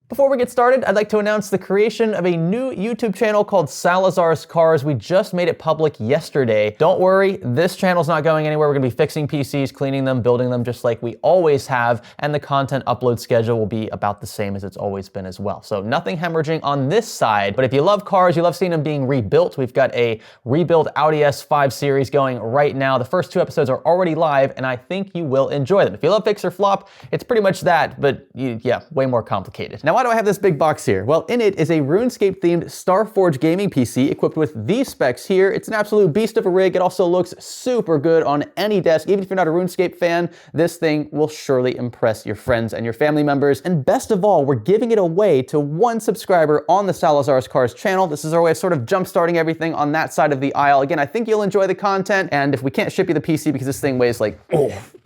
Before we get started, I'd like to announce the creation of a new YouTube channel called Salazar's Cars. We just made it public yesterday. Don't worry, this channel's not going anywhere. We're gonna be fixing PCs, cleaning them, building them just like we always have, and the content upload schedule will be about the same as it's always been as well. So nothing hemorrhaging on this side, but if you love cars, you love seeing them being rebuilt, we've got a rebuild Audi S5 series going right now. The first 2 episodes are already live, and I think you will enjoy them. If you love fix or flop, it's pretty much that, but yeah, way more complicated. Now, why do I have this big box here? Well, in it is a RuneScape-themed Starforge gaming PC equipped with these specs here. It's an absolute beast of a rig. It also looks super good on any desk. Even if you're not a RuneScape fan, this thing will surely impress your friends and your family members. And best of all, we're giving it away to 1 subscriber on the Salazar's Cars channel. This is our way of sort of jump-starting everything on that side of the aisle. Again, I think you'll enjoy the content, and if we can't ship you the PC because this thing weighs like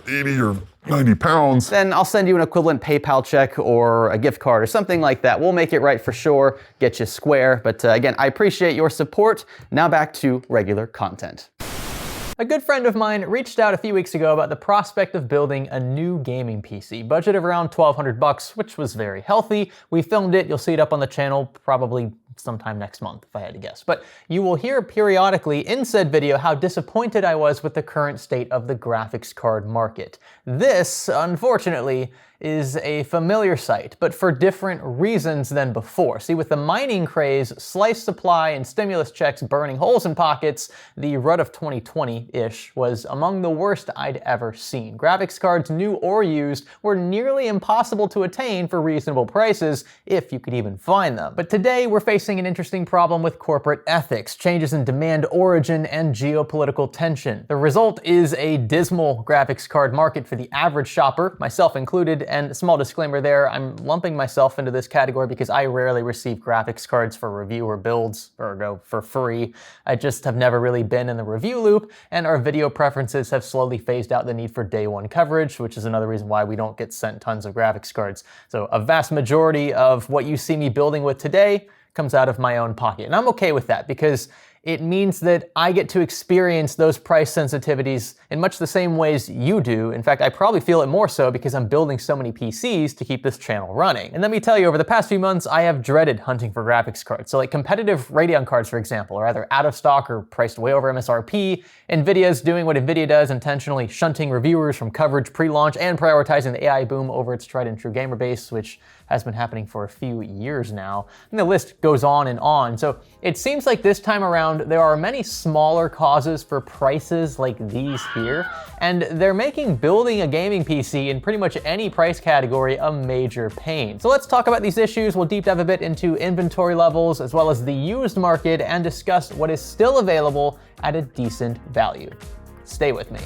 80 or 90 pounds. Then I'll send you an equivalent PayPal check or a gift card or something like that. We'll make it right for sure, get you square. But again, I appreciate your support. Now back to regular content. A good friend of mine reached out a few weeks ago about the prospect of building a new gaming PC, budget of around $1,200, which was very healthy. We filmed it, you'll see it up on the channel probably sometime next month, if I had to guess. But you will hear periodically in said video how disappointed I was with the current state of the graphics card market. This, unfortunately, is a familiar sight, but for different reasons than before. See, with the mining craze, slice supply, and stimulus checks burning holes in pockets, the rut of 2020-ish was among the worst I'd ever seen. Graphics cards, new or used, were nearly impossible to attain for reasonable prices, if you could even find them. But today, we're facing an interesting problem with corporate ethics, changes in demand origin, and geopolitical tension. The result is a dismal graphics card market for the average shopper, myself included. And a small disclaimer there, I'm lumping myself into this category because I rarely receive graphics cards for review or builds, ergo for free. I just have never really been in the review loop, and our video preferences have slowly phased out the need for day one coverage, which is another reason why we don't get sent tons of graphics cards. So a vast majority of what you see me building with today comes out of my own pocket. And I'm okay with that because it means that I get to experience those price sensitivities in much the same ways you do. In fact, I probably feel it more so because I'm building so many PCs to keep this channel running. And let me tell you, over the past few months, I have dreaded hunting for graphics cards. So like competitive Radeon cards, for example, are either out of stock or priced way over MSRP. Nvidia's doing what Nvidia does, intentionally shunting reviewers from coverage pre-launch and prioritizing the AI boom over its tried and true gamer base, which has been happening for a few years now. And the list goes on and on. So it seems like this time around, there are many smaller causes for prices like these here, and they're making building a gaming PC in pretty much any price category a major pain. So let's talk about these issues. We'll deep dive a bit into inventory levels as well as the used market and discuss what is still available at a decent value. Stay with me.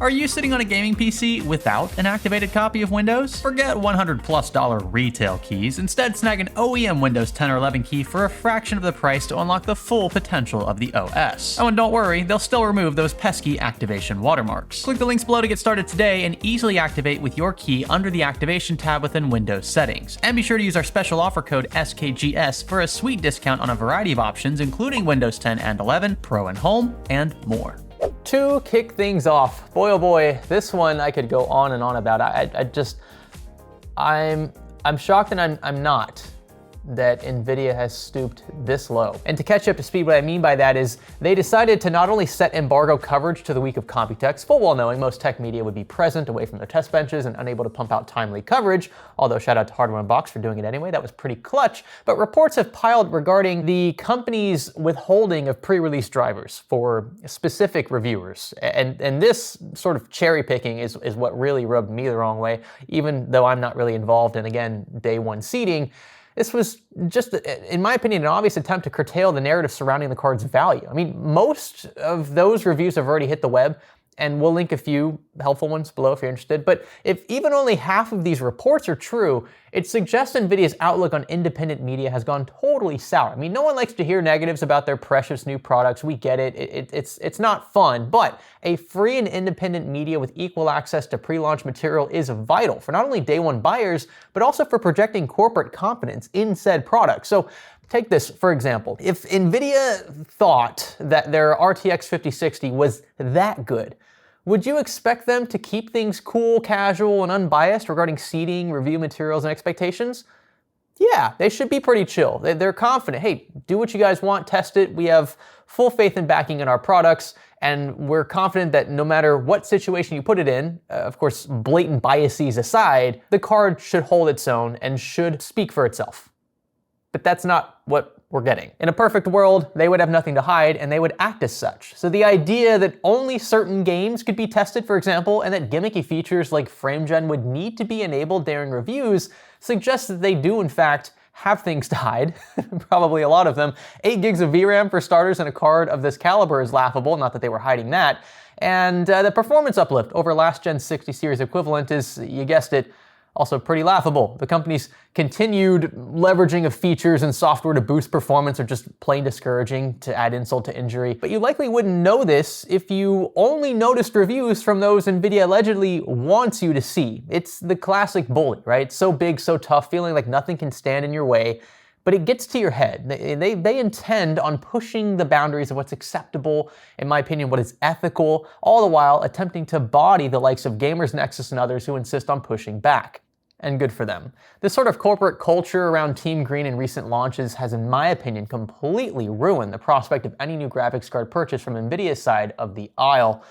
Are you sitting on a gaming PC without an activated copy of Windows? Forget $100+ retail keys. Instead, snag an OEM Windows 10 or 11 key for a fraction of the price to unlock the full potential of the OS. Oh, and don't worry, they'll still remove those pesky activation watermarks. Click the links below to get started today and easily activate with your key under the activation tab within Windows settings. And be sure to use our special offer code SKGS for a sweet discount on a variety of options, including Windows 10 and 11, Pro and Home, and more. To kick things off, boy oh boy, this one I could go on and on about. I'm shocked and I'm not that Nvidia has stooped this low. And to catch you up to speed, what I mean by that is they decided to not only set embargo coverage to the week of Computex, full well knowing most tech media would be present away from their test benches and unable to pump out timely coverage, although shout out to Hardware Unboxed for doing it anyway, that was pretty clutch. But reports have piled regarding the company's withholding of pre-release drivers for specific reviewers. And this sort of cherry picking is what really rubbed me the wrong way, even though I'm not really involved in, again, day one seeding. This was just, in my opinion, an obvious attempt to curtail the narrative surrounding the card's value. I mean, most of those reviews have already hit the web, and we'll link a few helpful ones below if you're interested. But if even only half of these reports are true, it suggests Nvidia's outlook on independent media has gone totally sour. I mean, no one likes to hear negatives about their precious new products. We get it. It's not fun, but a free and independent media with equal access to pre-launch material is vital for not only day one buyers, but also for projecting corporate confidence in said product. So take this, for example. If Nvidia thought that their RTX 5060 was that good, would you expect them to keep things cool, casual, and unbiased regarding seating, review materials, and expectations? Yeah, they should be pretty chill. They're confident. Hey, do what you guys want, test it. We have full faith and backing in our products, and we're confident that no matter what situation you put it in, of course, blatant biases aside, the card should hold its own and should speak for itself. But that's not what we're getting. In a perfect world, they would have nothing to hide and they would act as such. So the idea that only certain games could be tested, for example, and that gimmicky features like frame gen would need to be enabled during reviews suggests that they do in fact have things to hide, probably a lot of them. 8 gigs of VRAM for starters in a card of this caliber is laughable, not that they were hiding that. And the performance uplift over last gen 60 series equivalent is, you guessed it, also pretty laughable. The company's continued leveraging of features and software to boost performance are just plain discouraging, to add insult to injury. But you likely wouldn't know this if you only noticed reviews from those Nvidia allegedly wants you to see. It's the classic bully, right? So big, so tough, feeling like nothing can stand in your way. But it gets to your head. They intend on pushing the boundaries of what's acceptable, in my opinion, what is ethical, all the while attempting to body the likes of Gamers Nexus and others who insist on pushing back. And good for them. This sort of corporate culture around Team Green in recent launches has, in my opinion, completely ruined the prospect of any new graphics card purchase from Nvidia's side of the aisle.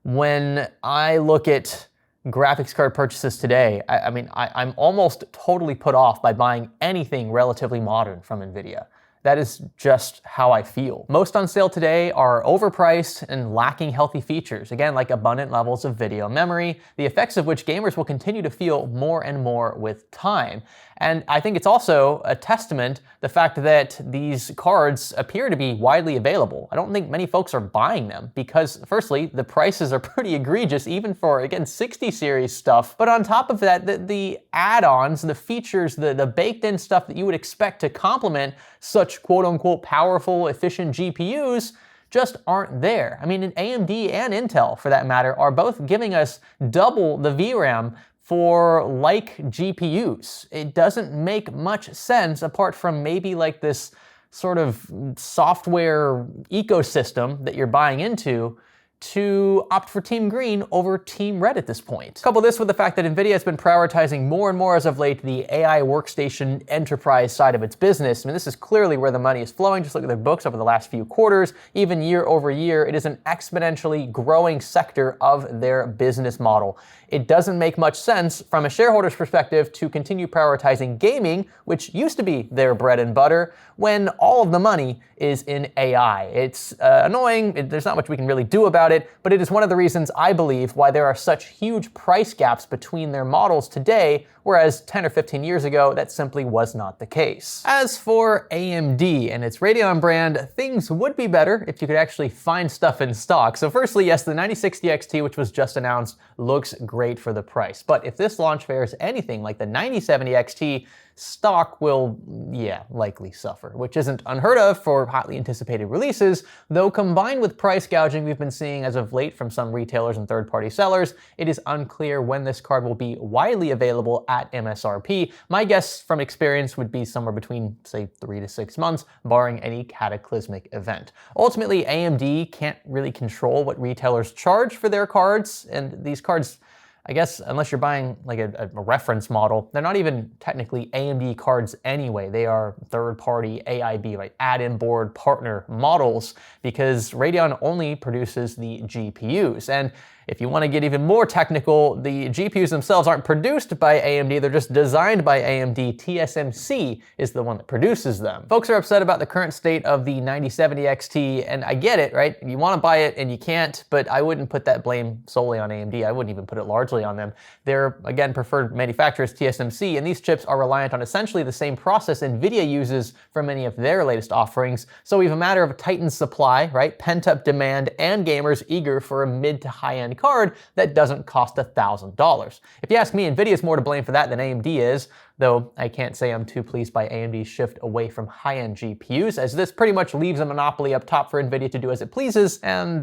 When I look at graphics card purchases today, I'm almost totally put off by buying anything relatively modern from Nvidia. That is just how I feel. Most on sale today are overpriced and lacking healthy features, again, like abundant levels of video memory, the effects of which gamers will continue to feel more and more with time. And I think it's also a testament the fact that these cards appear to be widely available. I don't think many folks are buying them because, firstly, the prices are pretty egregious even for, again, 60 series stuff. But on top of that, the add-ons, the features, the baked-in stuff that you would expect to complement such quote-unquote powerful, efficient GPUs just aren't there. I mean, AMD and Intel, for that matter, are both giving us double the VRAM for like GPUs. It doesn't make much sense apart from maybe like this sort of software ecosystem that you're buying into to opt for Team Green over Team Red at this point. Couple this with the fact that Nvidia has been prioritizing more and more as of late the AI workstation enterprise side of its business. I mean, this is clearly where the money is flowing. Just look at their books over the last few quarters, even year over year. It is an exponentially growing sector of their business model. It doesn't make much sense from a shareholder's perspective to continue prioritizing gaming, which used to be their bread and butter, when all of the money is in AI. It's annoying. There's not much we can really do about it, but it is one of the reasons I believe why there are such huge price gaps between their models today, whereas 10 or 15 years ago, that simply was not the case. As for AMD and its Radeon brand, things would be better if you could actually find stuff in stock. So firstly, yes, the 9060 XT, which was just announced, looks great for the price. But if this launch fares anything like the 9070 XT, stock will, likely suffer, which isn't unheard of for hotly anticipated releases, though combined with price gouging we've been seeing as of late from some retailers and third-party sellers, it is unclear when this card will be widely available at MSRP. My guess from experience would be somewhere between, say, 3 to 6 months, barring any cataclysmic event. Ultimately, AMD can't really control what retailers charge for their cards, and these cards, I guess, unless you're buying like a reference model, they're not even technically AMD cards anyway. They are third-party AIB, like add-in board partner models, because Radeon only produces the GPUs. And if you want to get even more technical, the GPUs themselves aren't produced by AMD, they're just designed by AMD. TSMC is the one that produces them. Folks are upset about the current state of the 9070 XT, and I get it, right? You want to buy it and you can't, but I wouldn't put that blame solely on AMD. I wouldn't even put it largely on them. Their, again, preferred manufacturer is TSMC, and these chips are reliant on essentially the same process NVIDIA uses for many of their latest offerings. So we have a matter of tightened supply, right? Pent-up demand and gamers eager for a mid to high-end card that doesn't cost $1,000. If you ask me, NVIDIA is more to blame for that than AMD is, though I can't say I'm too pleased by AMD's shift away from high-end GPUs, as this pretty much leaves a monopoly up top for NVIDIA to do as it pleases, and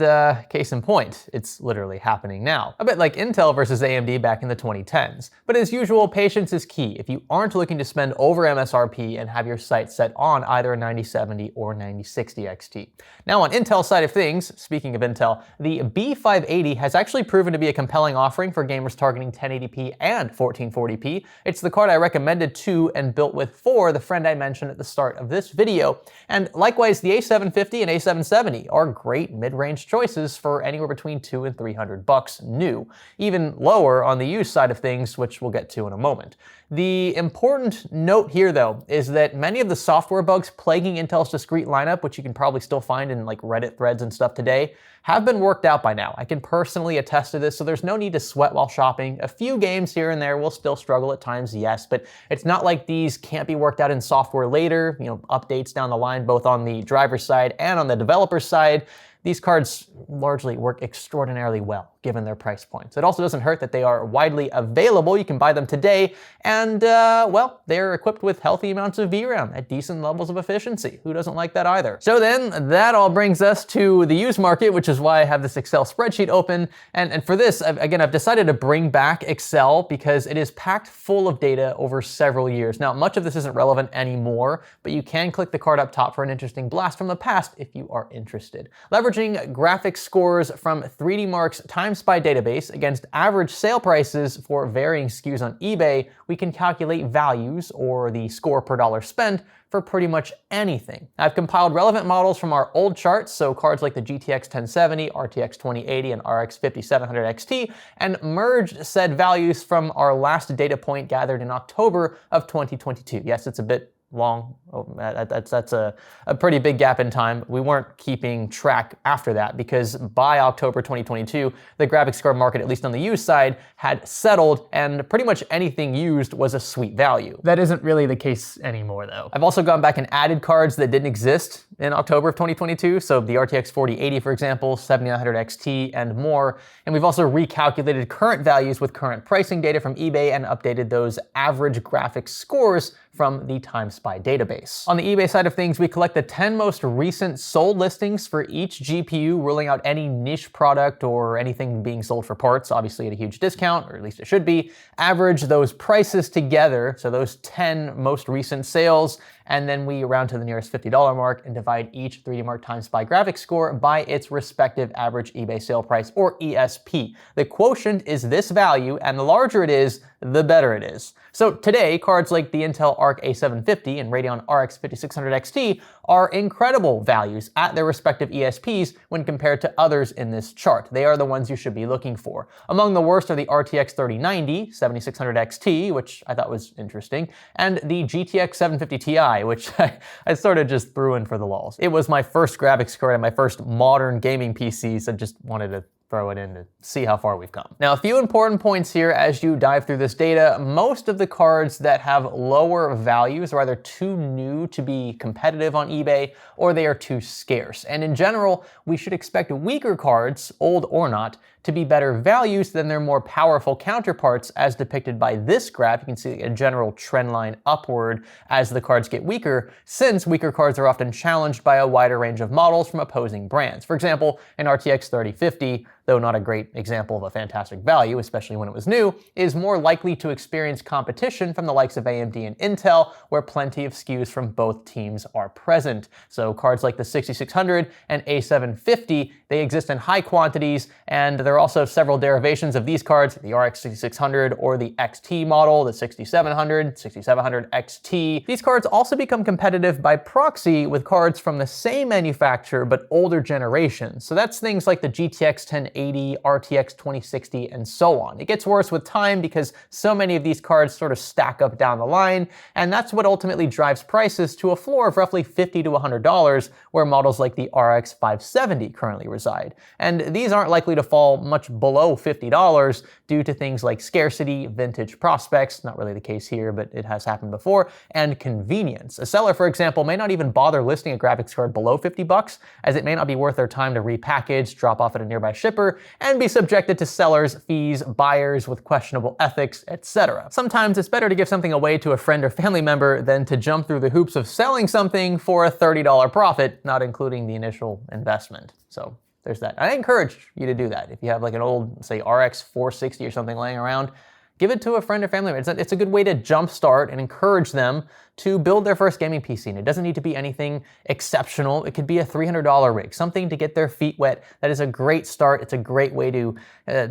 case in point, it's literally happening now. A bit like Intel versus AMD back in the 2010s. But as usual, patience is key if you aren't looking to spend over MSRP and have your sights set on either a 9070 or 9060 XT. Now on Intel's side of things, speaking of Intel, the B580 has actually proven to be a compelling offering for gamers targeting 1080p and 1440p. It's the card I recommend recommended 2 and built with 4, the friend I mentioned at the start of this video. And likewise, the A750 and A770 are great mid-range choices for anywhere between $200 and $300 new, even lower on the used side of things, which we'll get to in a moment. The important note here, though, is that many of the software bugs plaguing Intel's discrete lineup, which you can probably still find in like Reddit threads and stuff today, have been worked out by now. I can personally attest to this, so there's no need to sweat while shopping. A few games here and there will still struggle at times, yes, but it's not like these can't be worked out in software later, updates down the line, both on the driver's side and on the developer side. These cards largely work extraordinarily well, given their price points. It also doesn't hurt that they are widely available. You can buy them today, and well, they're equipped with healthy amounts of VRAM at decent levels of efficiency. Who doesn't like that either? So then, that all brings us to the used market, which is why I have this Excel spreadsheet open. And for this, I've decided to bring back Excel because it is packed full of data over several years. Now, much of this isn't relevant anymore, but you can click the card up top for an interesting blast from the past if you are interested. Leveraging graphics scores from 3D Mark's Time Spy database against average sale prices for varying SKUs on eBay, we can calculate values, or the score per dollar spent, for pretty much anything. I've compiled relevant models from our old charts, so cards like the GTX 1070, RTX 2080, and RX 5700 XT, and merged said values from our last data point gathered in October of 2022. Yes, it's a bit long. That's a pretty big gap in time. We weren't keeping track after that because by October 2022, the graphics card market, at least on the used side, had settled and pretty much anything used was a sweet value. That isn't really the case anymore though. I've also gone back and added cards that didn't exist in October of 2022. So the RTX 4080, for example, 7900 XT and more. And we've also recalculated current values with current pricing data from eBay and updated those average graphics scores from the Time Spy database. On the eBay side of things, we collect the 10 most recent sold listings for each GPU, ruling out any niche product or anything being sold for parts, obviously at a huge discount, or at least it should be. Average those prices together, so those 10 most recent sales, and then we round to the nearest $50 mark and divide each 3D Mark Time Spy graphics score by its respective average eBay sale price, or ESP. The quotient is this value, and the larger it is, the better it is. So today, cards like the Intel Arc A750 and Radeon RX 5600 XT are incredible values at their respective ESPs when compared to others in this chart. They are the ones you should be looking for. Among the worst are the RTX 3090, 7600 XT, which I thought was interesting, and the GTX 750 Ti, which I sort of just threw in for the lulz. It was my first graphics card and my first modern gaming PC, so just wanted to throw it in to see how far we've come. Now, a few important points here as you dive through this data. Most of the cards that have lower values are either too new to be competitive on eBay or they are too scarce. And in general, we should expect weaker cards, old or not, to be better values than their more powerful counterparts as depicted by this graph. You can see a general trend line upward as the cards get weaker, since weaker cards are often challenged by a wider range of models from opposing brands. For example, an RTX 3050, though not a great example of a fantastic value, especially when it was new, is more likely to experience competition from the likes of AMD and Intel, where plenty of SKUs from both teams are present. So cards like the 6600 and A750, they exist in high quantities, and there are also several derivations of these cards, the RX 6600 or the XT model, the 6700, 6700 XT. These cards also become competitive by proxy with cards from the same manufacturer but older generations. So that's things like the GTX 1080, RTX 2060, and so on. It gets worse with time because so many of these cards sort of stack up down the line, and that's what ultimately drives prices to a floor of roughly $50 to $100, where models like the RX 570 currently reside. And these aren't likely to fall much below $50 due to things like scarcity, vintage prospects, not really the case here, but it has happened before, and convenience. A seller, for example, may not even bother listing a graphics card below $50, as it may not be worth their time to repackage, drop off at a nearby shipper, and be subjected to sellers' fees, buyers with questionable ethics, etc. Sometimes it's better to give something away to a friend or family member than to jump through the hoops of selling something for a $30 profit, not including the initial investment. So there's that. I encourage you to do that. If you have like an old, say, RX 460 or something laying around, give it to a friend or family member. It's a good way to jumpstart and encourage them to build their first gaming PC. And it doesn't need to be anything exceptional. It could be a $300 rig, something to get their feet wet. That is a great start. It's a great way to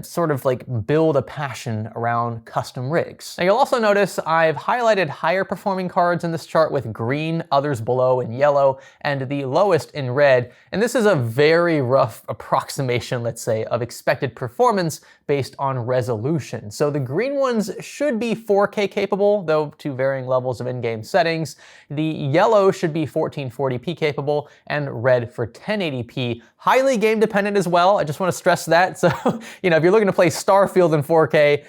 sort of like build a passion around custom rigs. Now you'll also notice I've highlighted higher performing cards in this chart with green, others below in yellow, and the lowest in red. And this is a very rough approximation, let's say, of expected performance based on resolution. So the green ones should be 4K capable, though to varying levels of in-game settings. The yellow should be 1440p capable, and red for 1080p. Highly game dependent as well. I just want to stress that. So, you know, if you're looking to play Starfield in 4K,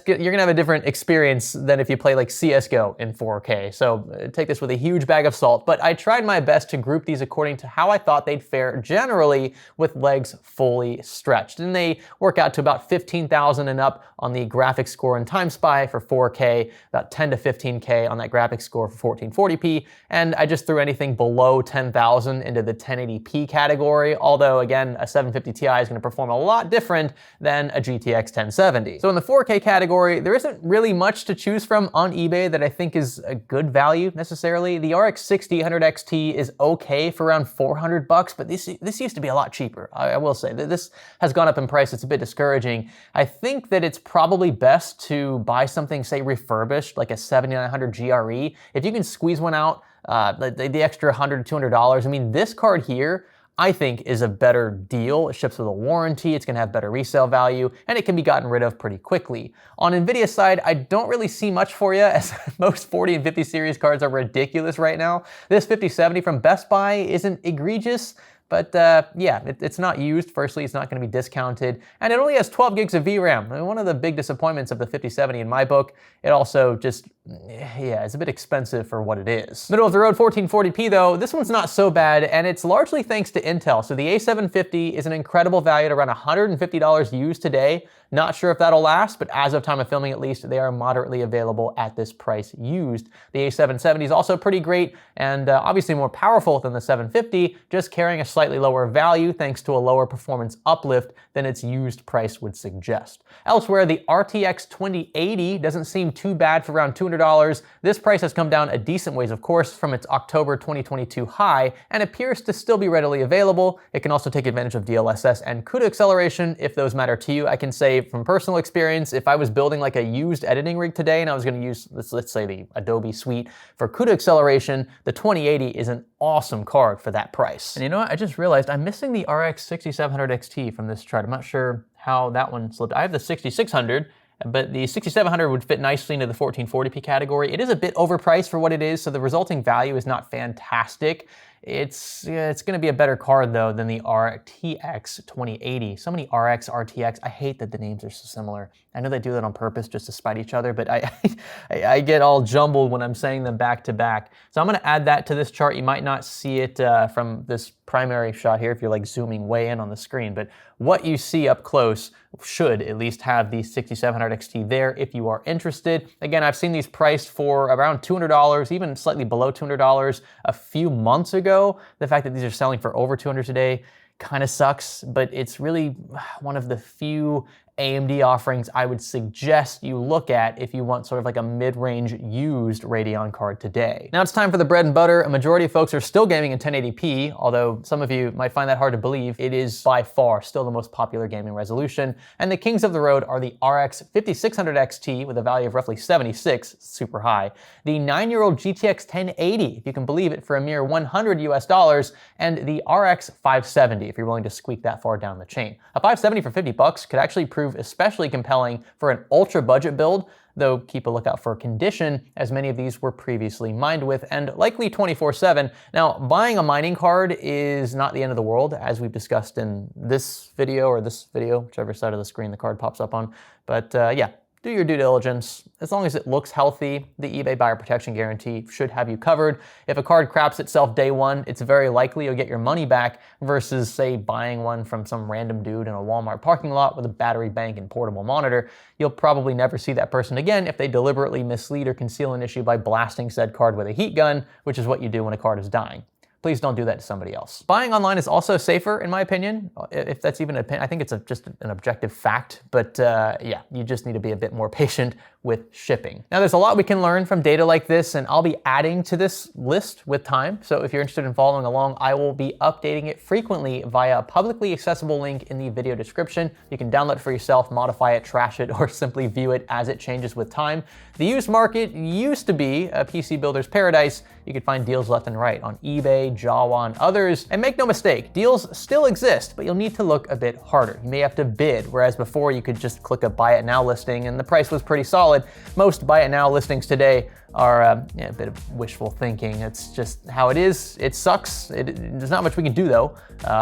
you're gonna have a different experience than if you play like CSGO in 4K. So take this with a huge bag of salt. But I tried my best to group these according to how I thought they'd fare generally with legs fully stretched. And they work out to about 15,000 and up on the graphics score in TimeSpy for 4K, about 10 to 15K on that graphics score for 1440p. And I just threw anything below 10,000 into the 1080p category. Although again, a 750 Ti is gonna perform a lot different than a GTX 1070. So in the 4K category, there isn't really much to choose from on eBay that I think is a good value necessarily. The RX 6000 XT is okay for around $400, but this used to be a lot cheaper. I will say that this has gone up in price. It's a bit discouraging. I think that it's probably best to buy something, say, refurbished, like a 7900 GRE. If you can squeeze one out, the extra $100 to $200, I mean, this card here, I think is a better deal. It ships with a warranty, it's gonna have better resale value, and it can be gotten rid of pretty quickly. On Nvidia's side, I don't really see much for you, as most 40 and 50 series cards are ridiculous right now. This 5070 from Best Buy isn't egregious, but yeah, it's not used. Firstly, it's not gonna be discounted, and it only has 12 gigs of VRAM. I mean, one of the big disappointments of the 5070 in my book. It also just, yeah, it's a bit expensive for what it is. Middle of the road 1440p though, this one's not so bad, and it's largely thanks to Intel. So the A750 is an incredible value at around $150 used today. Not sure if that'll last, but as of time of filming at least, they are moderately available at this price used. The A770 is also pretty great, and obviously more powerful than the 750, just carrying a slightly lower value thanks to a lower performance uplift than its used price would suggest. Elsewhere, the RTX 2080 doesn't seem too bad for around $200. This price has come down a decent ways, of course, from its October 2022 high, and appears to still be readily available. It can also take advantage of DLSS and CUDA acceleration if those matter to you. I can say from personal experience, if I was building like a used editing rig today and I was gonna use, let's say the Adobe suite for CUDA acceleration, the 2080 is an awesome card for that price. And you know what, I just realized I'm missing the RX 6700 XT from this chart. I'm not sure how that one slipped. I have the 6600, but the 6700 would fit nicely into the 1440p category. It is a bit overpriced for what it is, so the resulting value is not fantastic. It's gonna be a better card though than the RTX 2080. So many RX, RTX, I hate that the names are so similar. I know they do that on purpose just to spite each other, but I get all jumbled when I'm saying them back to back. So I'm gonna add that to this chart. You might not see it from this primary shot here if you're like zooming way in on the screen, but what you see up close should at least have the 6700 XT there if you are interested. Again, I've seen these priced for around $200, even slightly below $200 a few months ago. The fact that these are selling for over $200 today kind of sucks, but it's really one of the few AMD offerings I would suggest you look at if you want sort of like a mid-range used Radeon card today. Now it's time for the bread and butter. A majority of folks are still gaming in 1080p, although some of you might find that hard to believe. It is by far still the most popular gaming resolution, and the kings of the road are the RX 5600 XT with a value of roughly 76, super high, the 9-year-old GTX 1080, if you can believe it, for a mere $100 US, and the RX 570, if you're willing to squeak that far down the chain. A 570 for $50 could actually prove especially compelling for an ultra budget build, though keep a lookout for condition, as many of these were previously mined with and likely 24/7. Now, buying a mining card is not the end of the world, as we've discussed in this video or this video, whichever side of the screen the card pops up on. But yeah, do your due diligence. As long as it looks healthy, the eBay buyer protection guarantee should have you covered. If a card craps itself day one, it's very likely you'll get your money back versus, say, buying one from some random dude in a Walmart parking lot with a battery bank and portable monitor. You'll probably never see that person again if they deliberately mislead or conceal an issue by blasting said card with a heat gun, which is what you do when a card is dying. Please don't do that to somebody else. Buying online is also safer, in my opinion, if that's even an opinion. I think it's just an objective fact, but yeah, you just need to be a bit more patient with shipping. Now there's a lot we can learn from data like this, and I'll be adding to this list with time. So if you're interested in following along, I will be updating it frequently via a publicly accessible link in the video description. You can download it for yourself, modify it, trash it, or simply view it as it changes with time. The used market used to be a PC builder's paradise. You could find deals left and right on eBay, Jawa, and others. And make no mistake, deals still exist, but you'll need to look a bit harder. You may have to bid, whereas before you could just click a buy it now listing and the price was pretty solid. Most buy it now listings today are a bit of wishful thinking. It's just how it is. It sucks. There's not much we can do though.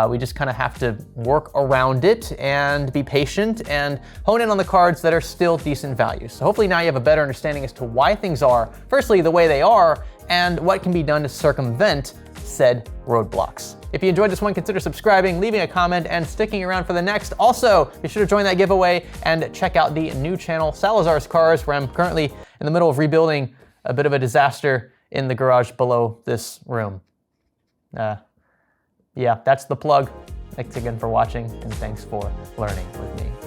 We just kind of have to work around it and be patient and hone in on the cards that are still decent values. So hopefully now you have a better understanding as to why things are, firstly, the way they are, and what can be done to circumvent said roadblocks. If you enjoyed this one, consider subscribing, leaving a comment, and sticking around for the next. Also, be sure to join that giveaway and check out the new channel, Salazar's Cars, where I'm currently in the middle of rebuilding a bit of a disaster in the garage below this room. Yeah, that's the plug. Thanks again for watching, and thanks for learning with me.